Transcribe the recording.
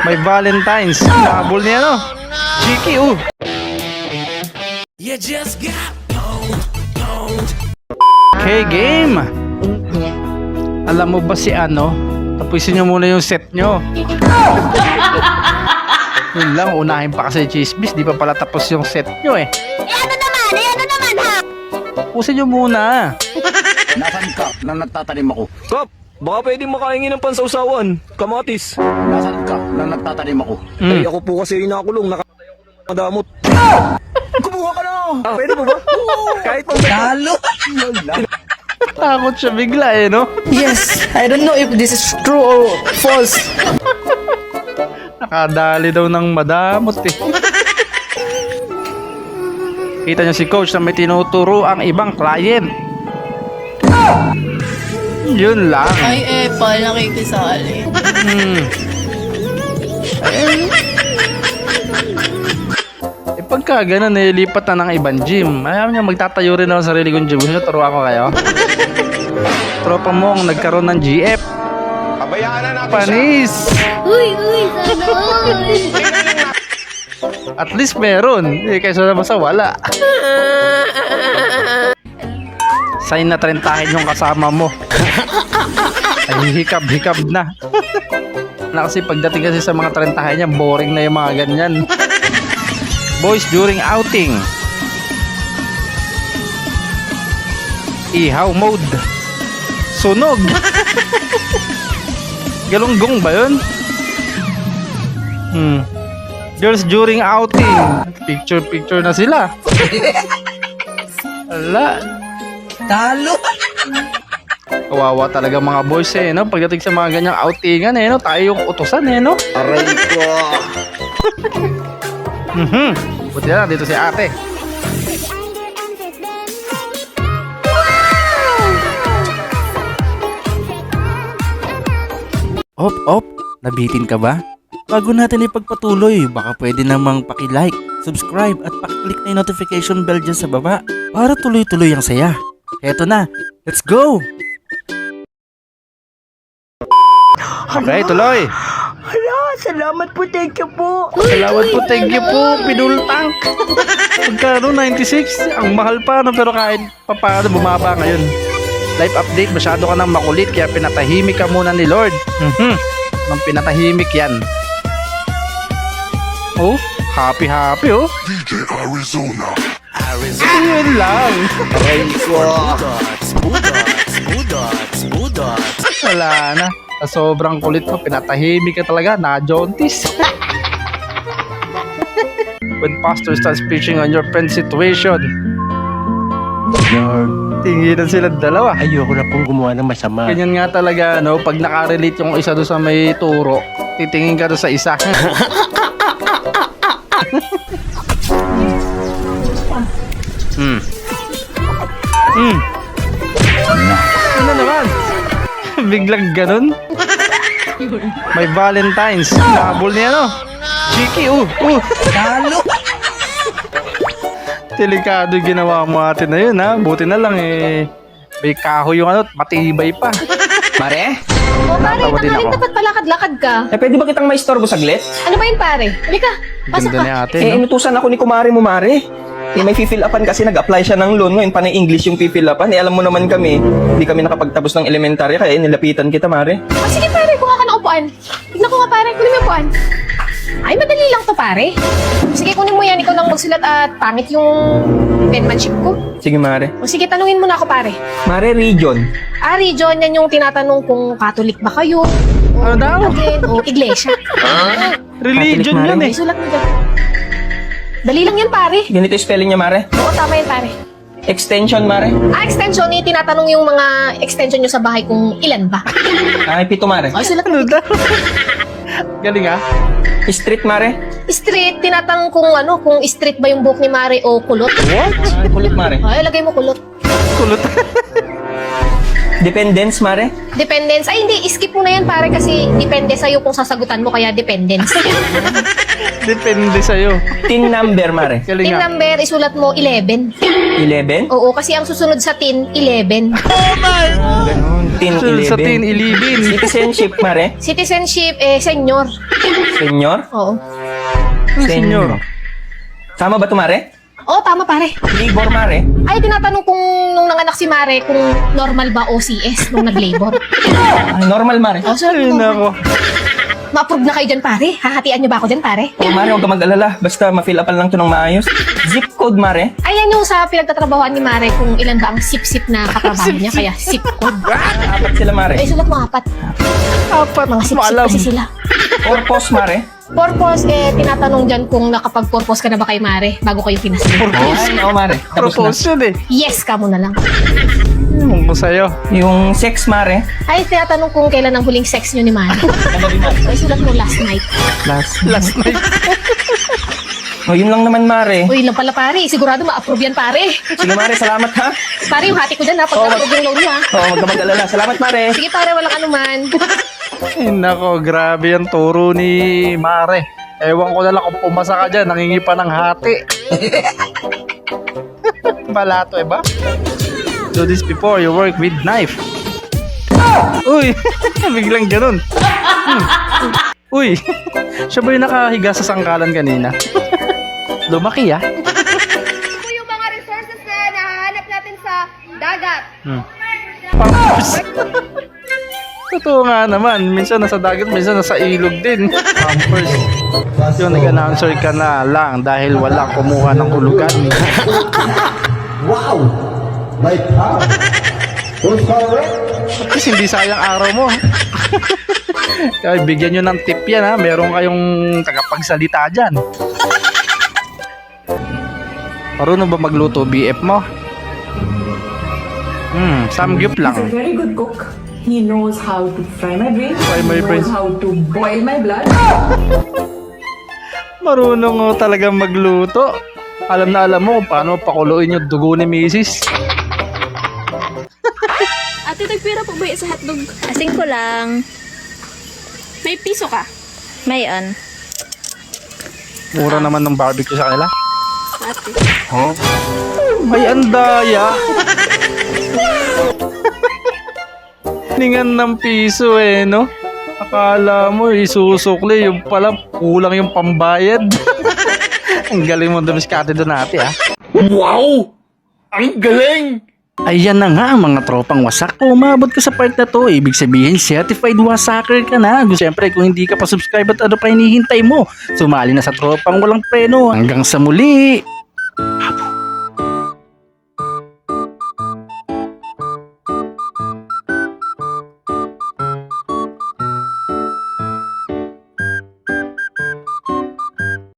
May Valentine's. Habol niya, no? Cheeky, You just got Okay, game. Alam mo ba si ano? Tapusin nyo muna yung set nyo. Yun lang, unahin pa kasi chismis. Di pa pala tapos yung set nyo eh. Ano naman ha? Tapusin nyo muna. Nasaan ka nang nagtatanim ako? Kap, baka pwedeng makaingin ng pansausawan. Kamatis. Nasaan ka nang nagtatanim ako? Ay, ako po kasi inakulong. Nakadamot. Kumuha ka na! Pwede po ba? Kahit pa Talo! Takot siya bigla eh, no? Yes, I don't know if this is true or false. Nakadali daw ng madamot eh. Kita nyo si coach na may tinuturo ang ibang client. Yun lang. Ay, Epal, nakikisali. Pagka ganun eh, lipat na ng ibang gym. Ayaw niya, magtatayo rin ako sa sarili kong gym. Gusto nyo, turuan ko kayo. Tropa mo ang nagkaroon ng GF. Pabayaan na natin Panis! Uy, sana all. At least meron. Eh, kaysa naman sa wala. Sign na trentahin yung kasama mo. Ay, hikab-hikab na. Na kasi pagdating kasi sa mga trentahin niya, boring na yung mga ganyan. Boys during outing. Ihaw mode. Sunog. Galunggong ba yun? Girls during outing. Picture na sila. Ala. Talo. Kawawa talaga mga boys eh, no? Pagdating sa mga ganyang outingan eh, no? Tayo yung utusan eh, no? Aray ko! Buti na dito si ate. Op, nabitin ka ba? Bago natin ipagpatuloy, baka pwede namang paki-like, subscribe at paki-click na yung notification bell dyan sa baba para tuloy-tuloy ang saya. Eto na, let's go! Okay, tuloy. Hala, salamat po, thank you po. Salamat po, thank you po, pinultang. Pagkano, 96? Ang mahal pa, no? Pero kahit paano, bumaba ngayon. Life update, masyado ka nang makulit, kaya pinatahimik ka muna ni Lord. Nang pinatahimik yan. Oh, happy, oh. DJ Arizona. Yun lang. Aray ko! Budots. Wala na. Sa sobrang kulit mo, pinatahimik ka talaga, na-jauntis. When pastor starts preaching on your friend's situation, tinginan sila dalawa. Ayoko na pong gumawa ng masama. Ganyan nga talaga, no? Pag nakarelate yung isa doon sa may turo, titingin ka doon sa isa. Ano naman? Biglang ganun? May Valentine's. Habol niya, no? Cheeky, Talo. Delikado yung ginawa mo atin na yun, ha? Buti na lang, eh. May kahoy yung ano, matibay pa. Mare? O pare, Natawa din tanghalin ako. dapat palakad-lakad ka. Pwede ba kitang maistorbo saglit? Ano ba yun pare? Halika, pasok Ganda ni ka. ate, no? Inutusan ako ni kumare mo, Mare. May fill upan kasi nag-apply siya ng loan. Ngayon, panay English yung fill upan. Alam mo naman kami, hindi kami nakapagtapos ng elementarya, kaya nilapitan kita, Mare. Sige pare, kuha ka ng upuan. Tignan ko nga pare, kunin mo yung upuan. Ay, madali lang to pare. Sige, kunin mo yan. Ikaw nang magsulat at pangit yung penmanship ko. Sige, Mare. O sige, tanungin mo na ako pare. Mare, region. Region, yan yung tinatanong kung Catholic ba kayo. Ano daw? Again, o iglesia. Religion Catholic, yun, Ay, eh. sulat mo dyan. Dali lang yan pare. Ganito yung spelling niya, Mare. Oo, tama yan pare. Extension, Mare. Extension, tinatanong yung mga extension nyo sa bahay kung ilan ba. Ay, 7, Mare. O, sulat mo. Ano daw? Galing, ha? Street, Mare. Street, tinatanong kung kung street ba yung buhok ni Mare o kulot. Ay, kulit, Mare. Ay, lagay mo kulot. Kulot. Dependence, Mare? Dependence. Ay, hindi. Skip mo na yan, pare, kasi depende sa'yo kung sasagutan mo, kaya dependence. Depende sa'yo. Tin number, Mare? Galing Tin nga. number, isulat mo 11. 11? Oo, kasi ang susunod sa tin, 11. Ganun. Tin Sa 11. 10-11. Citizenship, Mare? Citizenship, senior. Senior? Oo. Senyor. Tama ba to, Mare? Oo, tama, pare. Labor, Mare? Ay, tinatanong kung nung nanganak si Mare kung normal ba OCS nung nag-labor. Ay, normal, Mare. Oh, sir, Ay, nako. ma-approve na kayo dyan, pare. Hahatian niyo ba ako dyan, pare? Oh, Mare, huwag ka mag-alala. Basta ma-fill upan lang to ng maayos. Zip code, Mare? Ayan yung sa pinagtatrabahoan ni Mare kung ilan ba ang sip-sip na katrabaho niya, kaya sip code. Apat sila, Mare. Ay, sulat mo 4. Apat. Mga sip-sip Maalam. kasi sila. Purpose, Mare? Purpose, tinatanong dyan kung nakapag-purpose ka na ba kay Mare bago kayo kinasal. Ay, oo, Mare. Tapos na. Propose yun eh. Yes ka mo na lang. Ewan ko sa'yo. Yung sex, Mare? Ay, tinatanong kung kailan ang huling sex niyo ni Mare. Ay, sulat mo last night. Last night. Oh, yun lang naman, Mare. Uy, lang pala, pare. Sigurado ma-approve yan, pare. Sige, Mare, salamat, ha? Pare, yung hati ko dyan, ha, pag na-approve yung loan niya. Oo, huwag ka mag-alala. Salamat, Mare. Sige, pare, walang anuman. Ay, nako, grabe yung turo ni Mare. Ewan ko na lang kung pumasa ka dyan, nangingi pa ng hati. Balato eh ba? Do this before you work with knife. Uy, biglang ganun. Uy, siya ba yung nakahiga sa sangkalan kanina? Lumaki ah. Ito yung mga resources na nahahanap natin sa dagat. Pampers. Totoo nga naman, minsan nasa dagat, minsan nasa ilog din. Pampers. Yung nag-announcer ka na lang dahil walang kumuha ng hulugan. Wow! My God! Who's correct? At least hindi sayang araw mo. Kaya bigyan nyo ng tip yan ha. Meron kayong tagapagsalita dyan. Marunong ba magluto BF mo? Samgyup lang. He's a very good cook. He knows how to fry my brain. Fry my he brain. knows how to boil my blood. Marunong mo talagang magluto. Alam na alam mo kung paano pakuluin yung dugo ni Mrs. Ate, nagpira po ba sa hotdog? Asing ko lang. May piso ka? Mayon. Mura naman ng barbecue sa kanila. Ate. Ay, andaya. Ningan ng piso eh, no? Akala mo isusukli, yung pala kulang yung pambayad. Ang galing mo dumiskate doon natin, ah. Wow! Ang galing! Ayan na nga ang mga tropang wasak. Kung umabot ka sa part na to, ibig sabihin certified wasaker ka na. Siyempre kung hindi ka pa subscribe at ano pa hinihintay mo, sumali na sa tropang walang preno. Hanggang sa muli!